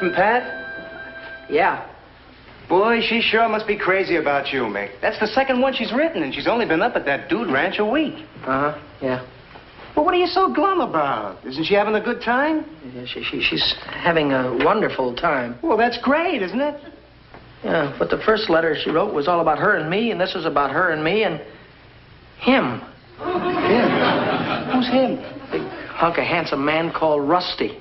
from Pat? Yeah. Boy, she sure must be crazy about you, Mick. That's the second one she's written, and she's only been up at that dude ranch a week. Uh-huh, yeah. Well, what are you so glum about? Isn't she having a good time? Yeah, she's having a wonderful time. Well, that's great, isn't it? Yeah, but the first letter she wrote was all about her and me, and this is about her and me and him. Him? Who's him? Big hunk of handsome man called Rusty.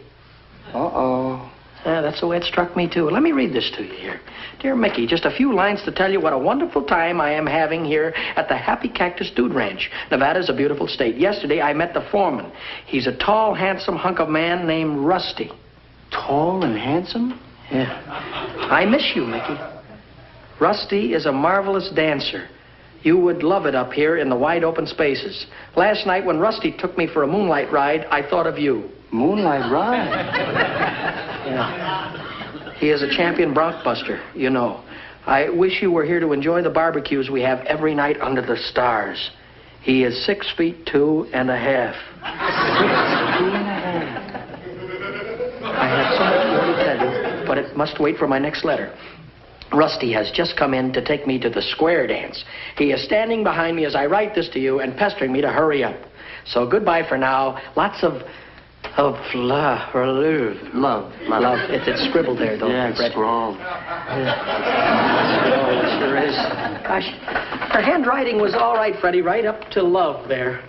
Uh-oh. Yeah, that's the way it struck me, too. Let me read this to you here. Dear Mickey, just a few lines to tell you what a wonderful time I am having here at the Happy Cactus Dude Ranch. Nevada's a beautiful state. Yesterday, I met the foreman. He's a tall, handsome hunk of man named Rusty. Tall and handsome? Yeah. I miss you, Mickey. Rusty is a marvelous dancer. You would love it up here in the wide open spaces. Last night, when Rusty took me for a moonlight ride, I thought of you. Moonlight ride? Yeah. He is a champion bronc buster, you know. I wish you were here to enjoy the barbecues we have every night under the stars. He is 6'2.5". I have so much more to tell you, but it must wait for my next letter. Rusty has just come in to take me to the square dance. He is standing behind me as I write this to you and pestering me to hurry up. So goodbye for now. Lots of love. Love. It's scribbled there, though. Yeah, it's scrawled. Yeah. Oh, it sure is. Gosh, her handwriting was all right, Freddie, right up to love there.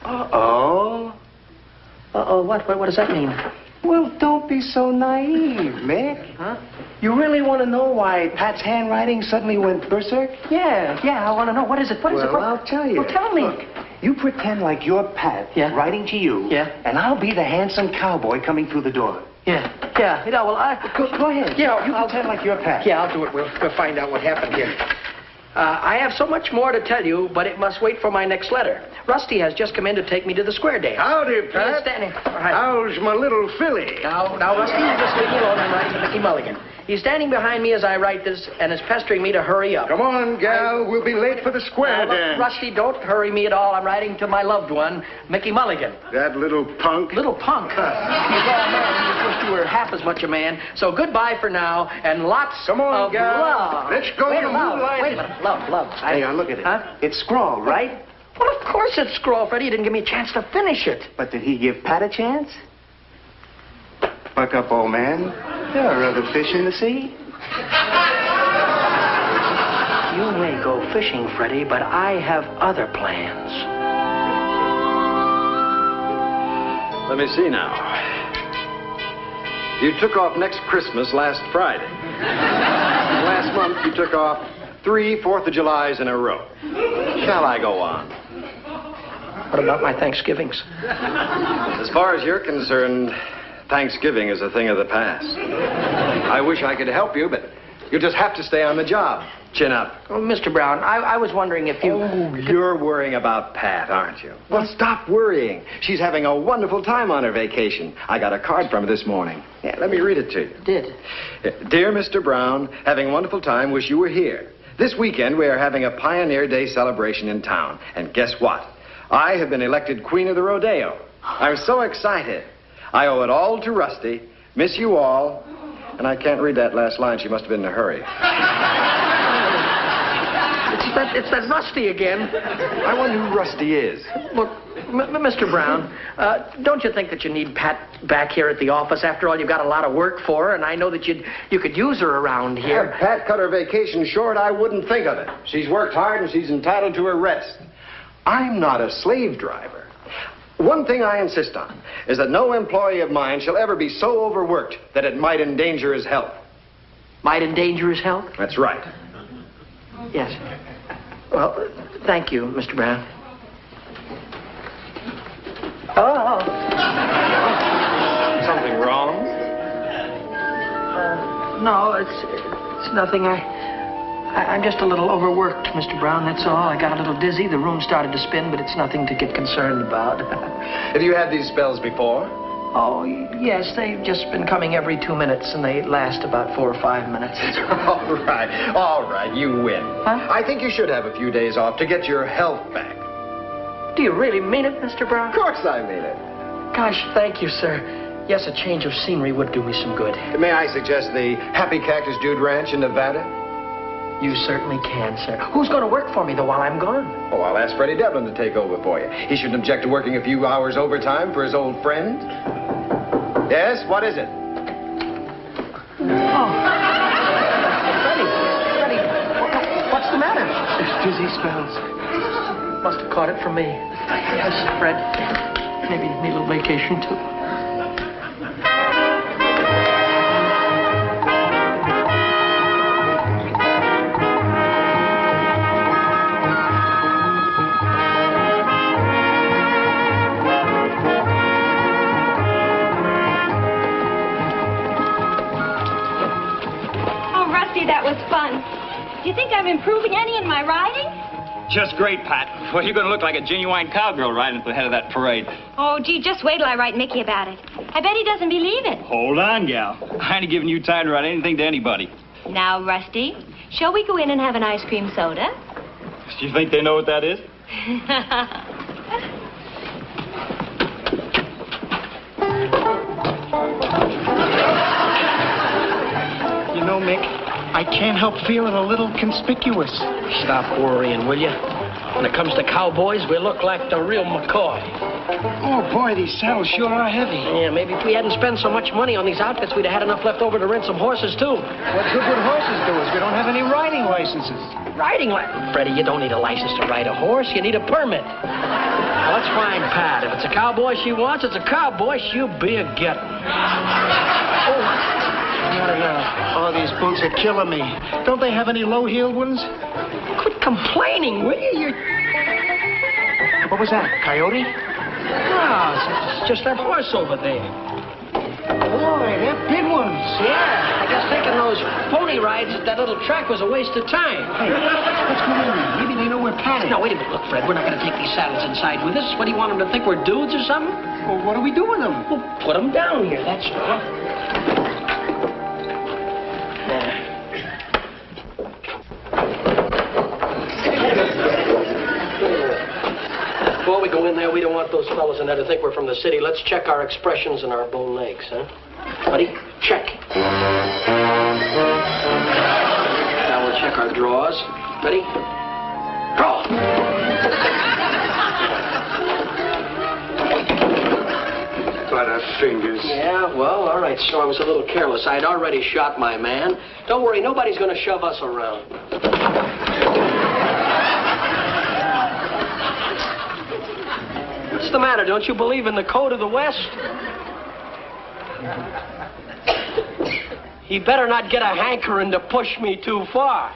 Uh-oh. Uh-oh, what does that mean? Well, don't be so naive, Mick. Huh? You really want to know why Pat's handwriting suddenly went berserk? Yeah, I want to know. What is it? What is it? Well, I'll tell you. Well, tell me. Look, you pretend like you're Pat writing to you. Yeah. And I'll be the handsome cowboy coming through the door. Yeah. You know, well, Go ahead. Yeah, you pretend like you're Pat. Yeah, I'll do it. We'll find out what happened here. I have so much more to tell you, but it must wait for my next letter. Rusty has just come in to take me to the square dance. Howdy, Pat. Standing. Right. How's my little filly? Now, Rusty, you just leave me alone. I'm writing to Mickey Mulligan. He's standing behind me as I write this and is pestering me to hurry up. Come on, gal. We'll be late for the square Look, dance. Rusty, don't hurry me at all. I'm writing to my loved one, Mickey Mulligan. That little punk. Little punk. He's all man. You wish you were half as much a man. So goodbye for now, and lots Come on, of gal. love. Let's go Wait to a minute. moonlight. Wait a minute. Love. Hang on, look at it. Huh? It's scrawled, right? Well, of course it's scroll, Freddie. You didn't give me a chance to finish it. But did he give Pat a chance? Buck up, old man. There are other fish in the sea. You may go fishing, Freddie, but I have other plans. Let me see now. You took off next Christmas last Friday. Last month, you took off 3 4th of Julys in a row. Shall I go on? What about my Thanksgivings? As far as you're concerned, Thanksgiving is a thing of the past. I wish I could help you, but you'll just have to stay on the job. Chin up. Well, Mr. Brown, I was wondering if you... Oh, you're worrying about Pat, aren't you? Well, stop worrying. She's having a wonderful time on her vacation. I got a card from her this morning. Yeah, let me read it to you. Did? Dear Mr. Brown, having a wonderful time, wish you were here. This weekend, we are having a Pioneer Day celebration in town. And guess what? I have been elected Queen of the Rodeo. I'm so excited. I owe it all to Rusty. Miss you all. And I can't read that last line. She must have been in a hurry. It's that Rusty again. I wonder who Rusty is. Look, Mr. Brown, don't you think that you need Pat back here at the office? After all, you've got a lot of work for her, and I know that you could use her around here. If Pat cut her vacation short, I wouldn't think of it. She's worked hard, and she's entitled to her rest. I'm not a slave driver. One thing I insist on is that no employee of mine shall ever be so overworked that it might endanger his health. Might endanger his health? That's right. Yes. Well, thank you, Mr. Brown. Oh. Something wrong? No, it's nothing. I'm just a little overworked, Mr. Brown, that's all. I got a little dizzy. The room started to spin, but it's nothing to get concerned about. Have you had these spells before? Oh, yes, they've just been coming every 2 minutes, and they last about 4 or 5 minutes. All right, you win. Huh? I think you should have a few days off to get your health back. Do you really mean it, Mr. Brown? Of course I mean it. Gosh, thank you, sir. Yes, a change of scenery would do me some good. May I suggest the Happy Cactus Dude Ranch in Nevada? You certainly can, sir. Who's going to work for me, though, while I'm gone? Oh, I'll ask Freddy Devlin to take over for you. He shouldn't object to working a few hours overtime for his old friend. Yes, what is it? Oh. Freddy, what's the matter? It's dizzy spells. Must have caught it from me. Yes, Fred. Maybe need a little vacation, too. That was fun. Do you think I'm improving any in my riding? Just great, Pat. Well, you're going to look like a genuine cowgirl riding at the head of that parade. Oh, gee, just wait till I write Mickey about it. I bet he doesn't believe it. Hold on, gal. I ain't giving you time to write anything to anybody. Now, Rusty, shall we go in and have an ice cream soda? Do you think they know what that is? You know, Mick, I can't help feeling a little conspicuous. Stop worrying, will you? When it comes to cowboys, we look like the real McCoy. Oh, boy, these saddles sure are heavy. Yeah, maybe if we hadn't spent so much money on these outfits, we'd have had enough left over to rent some horses, too. What good would horses do us? We don't have any riding licenses. Freddie, you don't need a license to ride a horse. You need a permit. Well, that's fine, Pat. If it's a cowboy she wants, it's a cowboy she'll be a getting. Oh, Not enough. Oh, these boots are killing me. Don't they have any low-heeled ones? quit complaining, will you? What was that, coyote? No, it's just that horse over there. Boy, they're big ones. Yeah, I guess taking those pony rides at that little track was a waste of time. Hey, let's go in there. Maybe they know we're patting. No, wait a minute. Look, Fred, we're not going to take these saddles inside with us. What, do you want them to think we're dudes or something? Well, what do we do with them? Well, put them down here, that's all. Before we go in there, we don't want those fellas in there to think we're from the city. Let's check our expressions and our bow legs, huh? Buddy, check. Now we'll check our draws. Ready? Draw! Butterfingers. Yeah, well, all right, so I was a little careless. I'd already shot my man. Don't worry, nobody's going to shove us around. What's the matter? Don't you believe in the code of the West? He better not get a hankering to push me too far.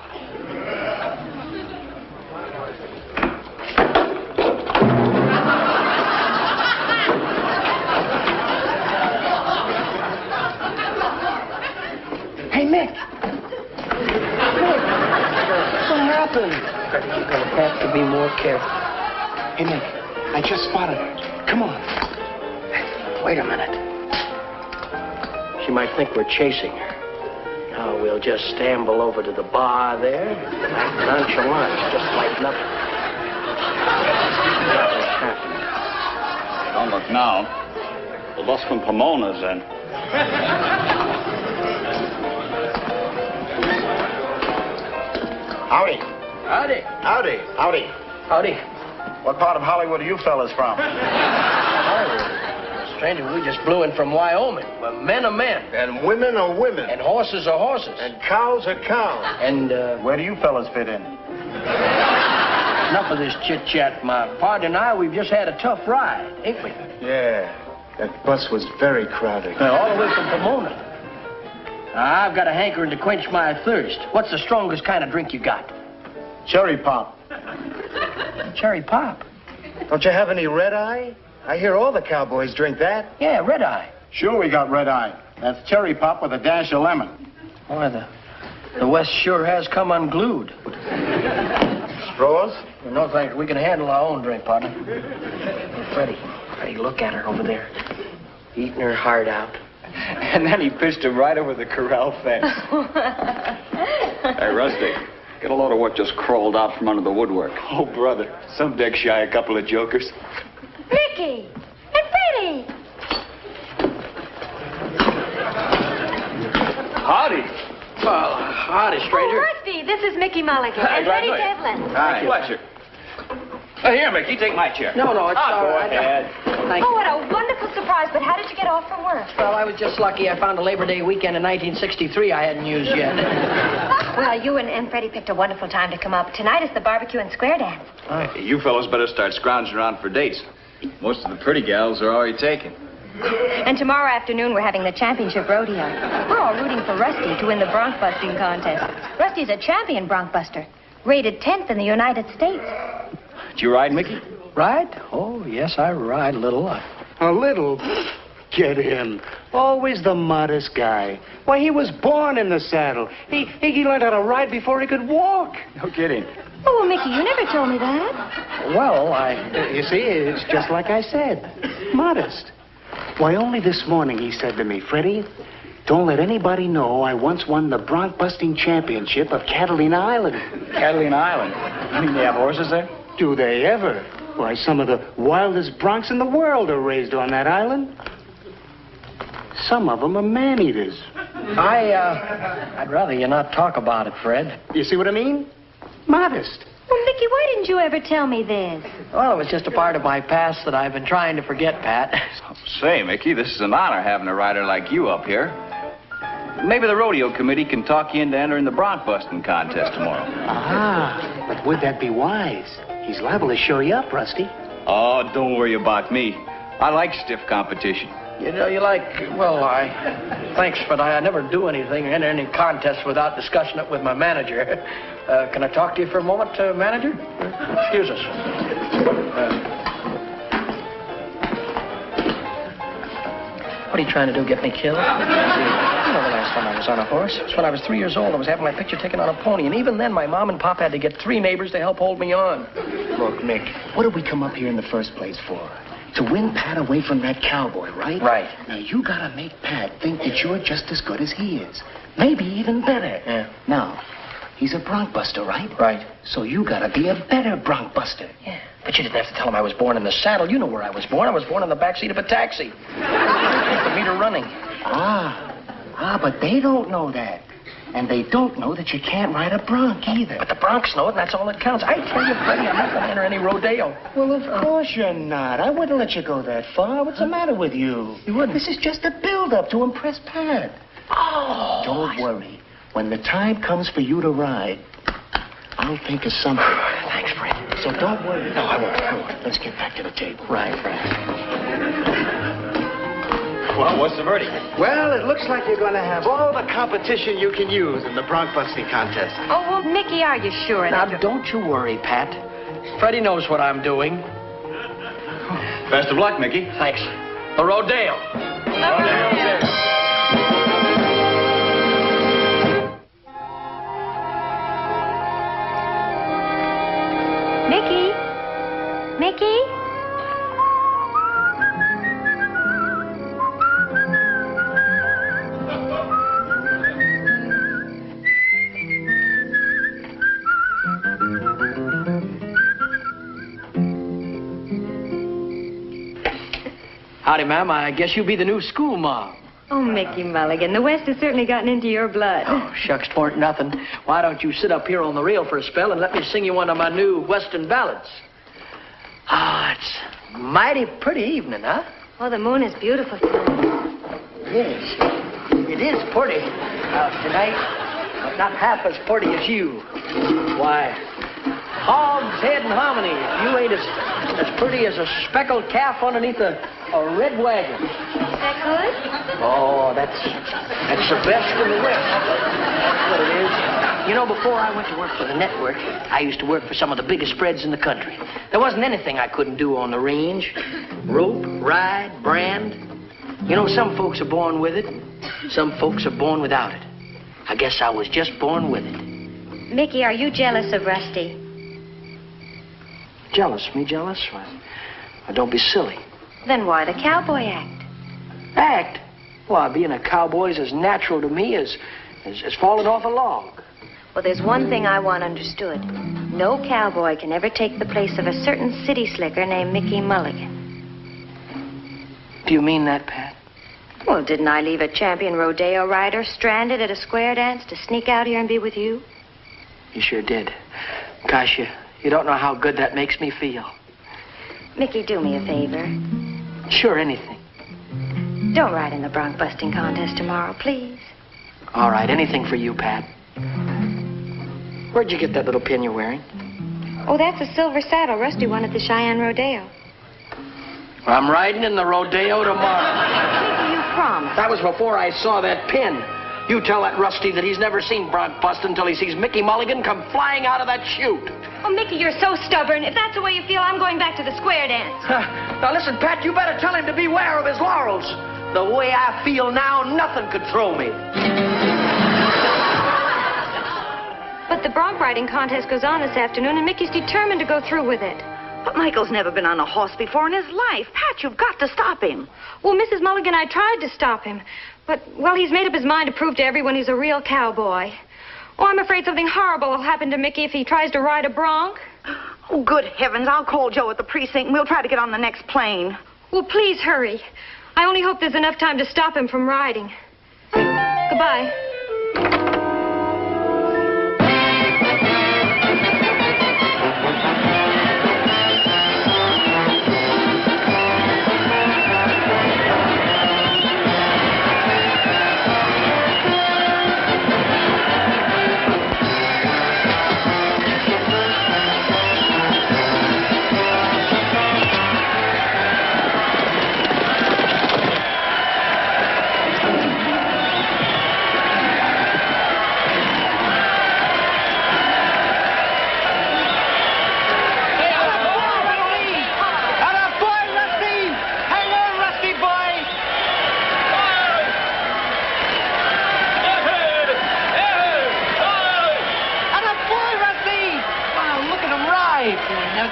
Hey, Mick. What happened? You're going to have to be more careful. Hey, Mick. I just spotted her. Come on. Wait a minute. She might think we're chasing her. Now we'll just stumble over to the bar there. Act nonchalant. Just lighten up. Nothing's happening. Don't look now. The bus from Pomona's in. Howdy. Howdy. Howdy. Howdy. Howdy. What part of Hollywood are you fellas from? Stranger, we just blew in from Wyoming. We're men are men. And women are women. And horses are horses. And cows are cows. And, Where do you fellas fit in? enough of this chit-chat. My partner and I, we've just had a tough ride, ain't we? Yeah. That bus was very crowded. All the way from Pomona. Now, I've got a hankering to quench my thirst. What's the strongest kind of drink you got? Cherry pop. Cherry pop. Don't you have any red eye? I hear all the cowboys drink that. Yeah, red eye. Sure, we got red eye. That's cherry pop with a dash of lemon. Boy, the West sure has come unglued. Straws? No, thanks. We can handle our own drink, partner. Freddie, look at her over there. Eating her heart out. And then he pitched him right over the corral fence. Hey, Rusty, get a load of what just crawled out from under the woodwork. Oh, brother, some deck shy a couple of jokers. Mickey! And Freddy! Howdy, stranger. Oh, Rusty, this is Mickey Mulligan. Hi, And glad Freddy to meet you. Devlin. Hi. Pleasure. Here, Mickey, take my chair. No, it's all Go right. ahead. Thank Oh, you. what a wonderful surprise. But how did you get off from work? Well, I was just lucky I found a Labor Day weekend in 1963 I hadn't used yet. Well, you and Freddie picked a wonderful time to come up. Tonight is the barbecue and square dance. Hey, you fellows better start scrounging around for dates. Most of the pretty gals are already taken. And tomorrow afternoon, we're having the championship rodeo. We're all rooting for Rusty to win the bronc busting contest. Rusty's a champion bronc buster, rated 10th in the United States. Did you ride, Mickey? Ride? Oh, yes, I ride a little. A little? Get him. Always the modest guy. Why, he was born in the saddle. He learned how to ride before he could walk. No kidding. Oh, well, Mickey, you never told me that. Well, You see, it's just like I said. Modest. Why, only this morning he said to me, Freddie, don't let anybody know I once won the bronc busting championship of Catalina Island. Catalina Island. You mean they have horses there? Do they ever? Why, some of the wildest broncs in the world are raised on that island. Some of them are man-eaters. I'd rather you not talk about it, Fred. You see what I mean? Modest. Well, Mickey, why didn't you ever tell me this? Well, it was just a part of my past that I've been trying to forget, Pat. Say, Mickey, this is an honor having a rider like you up here. Maybe the rodeo committee can talk you into entering the bronc busting contest tomorrow. Ah, but would that be wise? He's liable to show you up, Rusty. Oh, don't worry about me. I like stiff competition. You know, thanks, but I never do anything in any contest without discussing it with my manager. Can I talk to you for a moment, manager? Excuse us. What are you trying to do, get me killed? You know the last time I was on a horse? It was when I was 3 years old. I was having my picture taken on a pony, and even then my mom and pop had to get 3 neighbors to help hold me on. Look, Mick, what did we come up here in the first place for? To win Pat away from that cowboy, right? Right. Now, you gotta make Pat think that you're just as good as he is. Maybe even better. Yeah. Now, he's a bronc buster, right? Right. So you gotta be a better bronc buster. Yeah. But you didn't have to tell him I was born in the saddle. You know where I was born. I was born in the backseat of a taxi. The meter running. But they don't know that. And they don't know that you can't ride a bronc either. But the Bronx know it, and that's all that counts. I tell you, Freddie, I'm not going to enter any rodeo. Well, of course you're not. I wouldn't let you go that far. What's the matter with you? You wouldn't? This is just a build-up to impress Pat. Oh. Don't worry. When the time comes for you to ride, I'll think of something. Thanks, Fred. So don't worry. No, I won't. Let's get back to the table. Right. Well, what's the verdict? Well, it looks like you're going to have all the competition you can use in the bronc busting contest. Oh, well, Mickey, are you sure? Now, don't you worry, Pat. Freddie knows what I'm doing. Best of luck, Mickey. Thanks. The rodeo. Mickey? Howdy, ma'am. I guess you'll be the new school mom. Oh, Mickey Mulligan, the West has certainly gotten into your blood. Oh, shucks, 'twant nothing. Why don't you sit up here on the reel for a spell and let me sing you one of my new Western ballads? It's a mighty pretty evening, huh? Oh, the moon is beautiful tonight. Yes, it is pretty tonight, but not half as pretty as you. Why, hog's head and hominy, you ain't as pretty as a speckled calf underneath a red wagon. Is that good? Oh, that's the best in the West. That's what it is. You know, before I went to work for the network, I used to work for some of the biggest spreads in the country. There wasn't anything I couldn't do on the range. Rope, ride, brand. You know, some folks are born with it. Some folks are born without it. I guess I was just born with it. Mickey, are you jealous of Rusty? Jealous? Me jealous? Well, don't be silly. Then why the cowboy act? Act? Why, being a cowboy is as natural to me as falling off a log. Well, there's one thing I want understood. No cowboy can ever take the place of a certain city slicker named Mickey Mulligan. Do you mean that, Pat? Well, didn't I leave a champion rodeo rider stranded at a square dance to sneak out here and be with you? You sure did. Gosh, you don't know how good that makes me feel. Mickey, do me a favor. Sure, anything. Don't ride in the bronc busting contest tomorrow, please. All right, anything for you, Pat. Where'd you get that little pin you're wearing? Oh, that's a silver saddle Rusty won at the Cheyenne Rodeo. Well, I'm riding in the rodeo tomorrow. Mickey, you promised. That was before I saw that pin. You tell that Rusty that he's never seen Bronc bust until he sees Mickey Mulligan come flying out of that chute. Oh, Mickey, you're so stubborn. If that's the way you feel, I'm going back to the square dance. Now, listen, Pat, you better tell him to beware of his laurels. The way I feel now, nothing could throw me. But the bronc riding contest goes on this afternoon, and Mickey's determined to go through with it. But Michael's never been on a horse before in his life. Pat, you've got to stop him. Well, Mrs. Mulligan, I tried to stop him. But, well, he's made up his mind to prove to everyone he's a real cowboy. Oh, I'm afraid something horrible will happen to Mickey if he tries to ride a bronc. Oh, good heavens. I'll call Joe at the precinct and we'll try to get on the next plane. Well, please hurry. I only hope there's enough time to stop him from riding. Goodbye.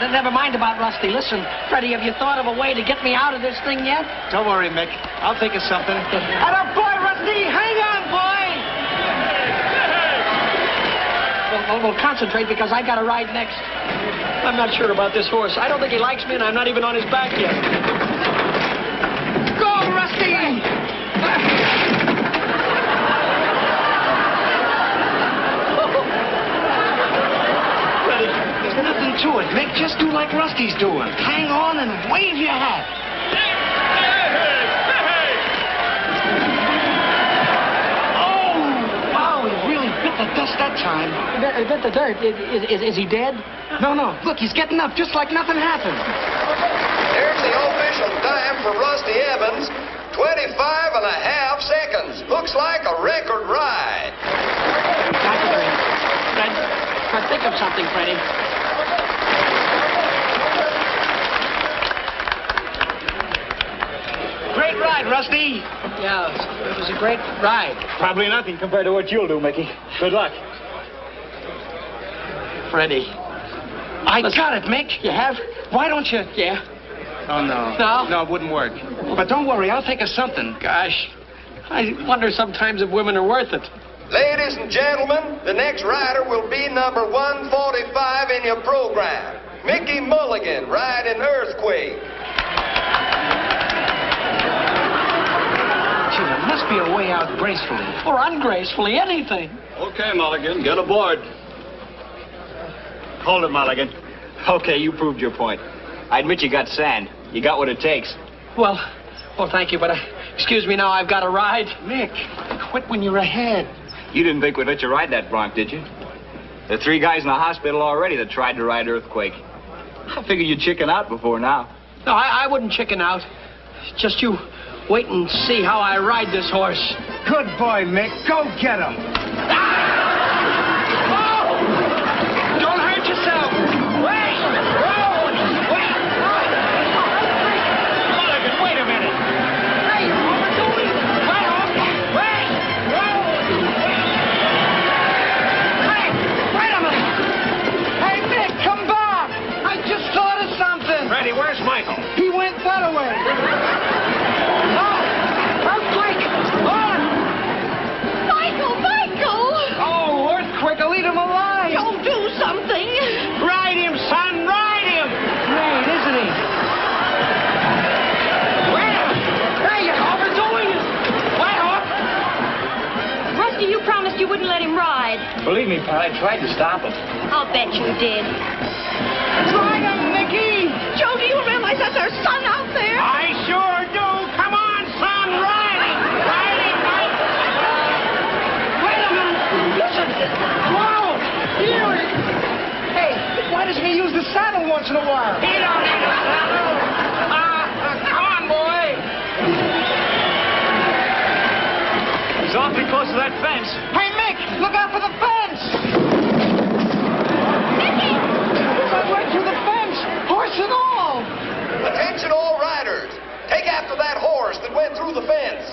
Never mind about Rusty. Listen, Freddy, have you thought of a way to get me out of this thing yet? Don't worry, Mick. I'll think of something. Atta boy, Rusty! Hang on, boy! We'll concentrate because I got to ride next. I'm not sure about this horse. I don't think he likes me, and I'm not even on his back yet. Go, Rusty! Nothing to it, Mick. Just do like Rusty's doing. Hang on and wave your hat. Oh! Wow, he really bit the dust that time. Bit the dirt. Is he dead? No. Look, he's getting up just like nothing happened. Here's the official time for Rusty Evans. 25 and a half seconds. Looks like a record ride. Fred, think of something, Freddy. Great ride, Rusty. Yeah, it was a great ride. Probably nothing compared to what you'll do, Mickey. Good luck. Freddie. I got it, Mick. You have? Why don't you? Yeah. Oh, no. No? No, it wouldn't work. But don't worry, I'll think of something. Gosh, I wonder sometimes if women are worth it. Ladies and gentlemen, the next rider will be number 145 in your program. Mickey Mulligan, riding Earthquake. Gee, there must be a way out gracefully. Or ungracefully, anything. Okay, Mulligan, get aboard. Hold it, Mulligan. Okay, you proved your point. I admit you got sand. You got what it takes. Well, thank you, but excuse me now, I've got to ride. Mick, quit when you're ahead. You didn't think we'd let you ride that bronc, did you? There are 3 guys in the hospital already that tried to ride Earthquake. I figured you'd chicken out before now. No, I wouldn't chicken out. Just you wait and see how I ride this horse. Good boy, Mick. Go get him. Don't hurt yourself. Wait! Wait! Mulligan, wait a minute. Hey! Wait! Hey! Wait a minute! Hey, Mick, come back. I just thought of something. Freddy, where's Michael? He went that way. Earthquake! On! Michael! Believe me, pal, I tried to stop him. I'll bet you did. Try him, Mickey! Joe, do you realize that's our son out there? I sure do. Come on, son, ride it. Ride it, ride it. Wait a minute. Listen. Whoa. Here. Hey, why doesn't he use the saddle once in a while? He don't need a saddle. Come on, boy. He's awfully close to that fence. Hey, Mick, look out for the fence. Mickey! Right through the fence, horse and all. Attention all riders. Take after that horse that went through the fence.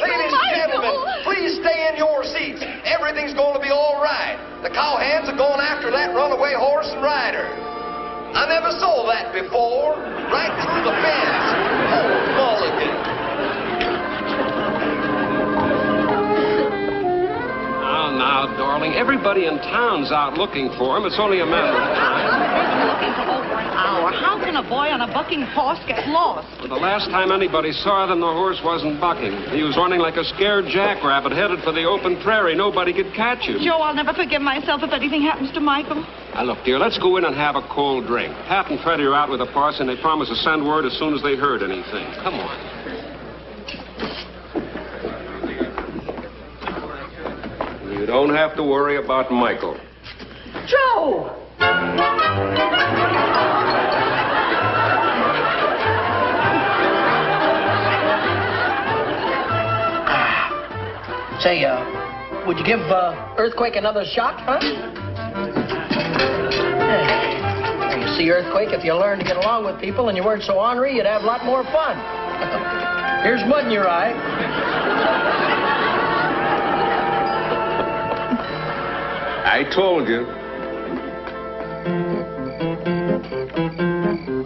Ladies and gentlemen, please stay in your seats. Everything's going to be all right. The cowhands are going after that runaway horse and rider. I never saw that before. Right through the fence. Oh, Mulligan. Now, darling, everybody in town's out looking for him. It's only a matter of time. Looking for over an hour. How can a boy on a bucking horse get lost? The last time anybody saw them, the horse wasn't bucking. He was running like a scared jackrabbit headed for the open prairie. Nobody could catch him. Joe, I'll never forgive myself if anything happens to Michael. Now, look, dear, let's go in and have a cold drink. Pat and Freddy are out with the parson. They promised to send word as soon as they heard anything. Come on. You don't have to worry about Michael. Joe! Say, would you give Earthquake another shot, huh? You see, Earthquake, if you learned to get along with people and you weren't so ornery, you'd have a lot more fun. Here's mud in your eye. I told you.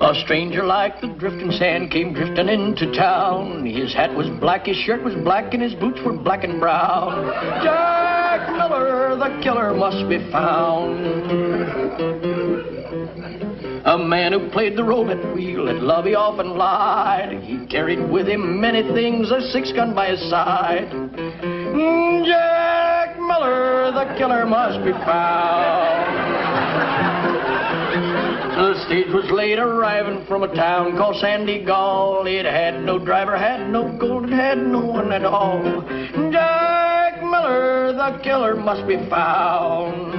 A stranger like the drifting sand came drifting into town. His hat was black, his shirt was black, and his boots were black and brown. Jack Miller, the killer, must be found. A man who played the roulette wheel at love he often lied. He carried with him many things, a 6-gun by his side. Jack Miller, the killer, must be found. The stage was late arriving from a town called Sandy Gall. It had no driver, had no gold, it had no one at all. Jack Miller, the killer, must be found.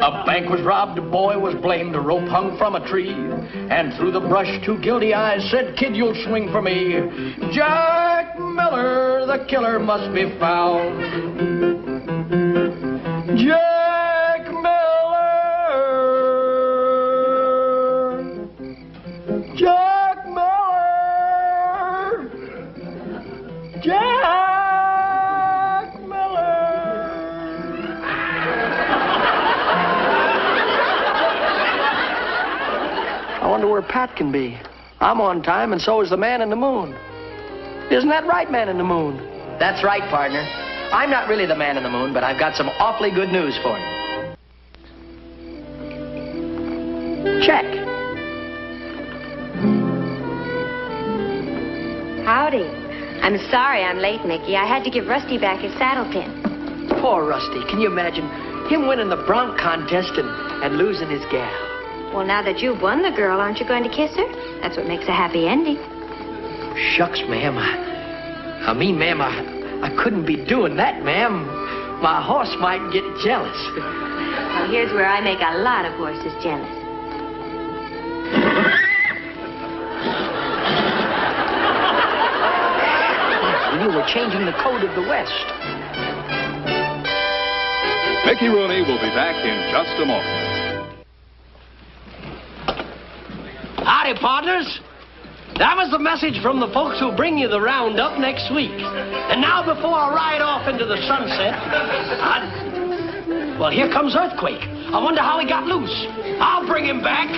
A bank was robbed, a boy was blamed, a rope hung from a tree. And through the brush, 2 guilty eyes said, "Kid, you'll swing for me." Jack Miller, the killer, must be found. Jack Miller. Jack Miller. Jack Miller. I wonder where Pat can be. I'm on time, and so is the man in the moon. Isn't that right, man in the moon? That's right, partner. I'm not really the man in the moon, but I've got some awfully good news for you. Check. Howdy. I'm sorry I'm late, Mickey. I had to give Rusty back his saddle pin. Poor Rusty. Can you imagine him winning the Bronc contest and losing his gal? Well, now that you've won the girl, aren't you going to kiss her? That's what makes a happy ending. Shucks, ma'am. I mean, ma'am, I couldn't be doing that, ma'am. My horse might get jealous. Well, here's where I make a lot of horses jealous. You were changing the code of the West. Mickey Rooney will be back in just a moment. Howdy, partners. That was the message from the folks who bring you the roundup next week. And now, before I ride off into the sunset, well, here comes Earthquake. I wonder how he got loose. I'll bring him back.